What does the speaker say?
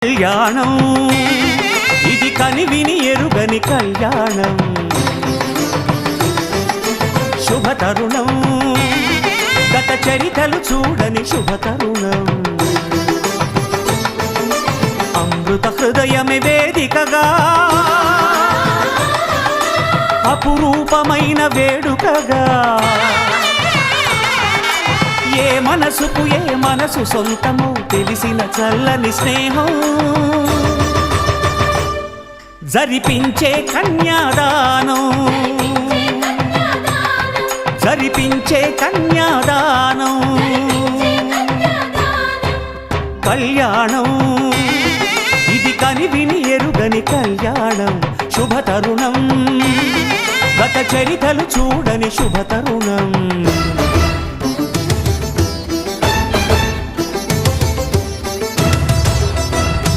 కళ్యాణం ఇది కనివిని ఎరుగని కళ్యాణం శుభతరుణం గత చరితలు చూడని శుభతరుణం అమృత హృదయమే వేదికగా అపురూపమైన వేడుకగా ఏ మనసు సొంతమో తెలిసిన చల్లని స్నేహం జరిపించే కన్యాదానం కళ్యాణం ఇది కనివిని ఎరుగని కళ్యాణం శుభతరుణం గత చరితలు చూడని శుభతరుణం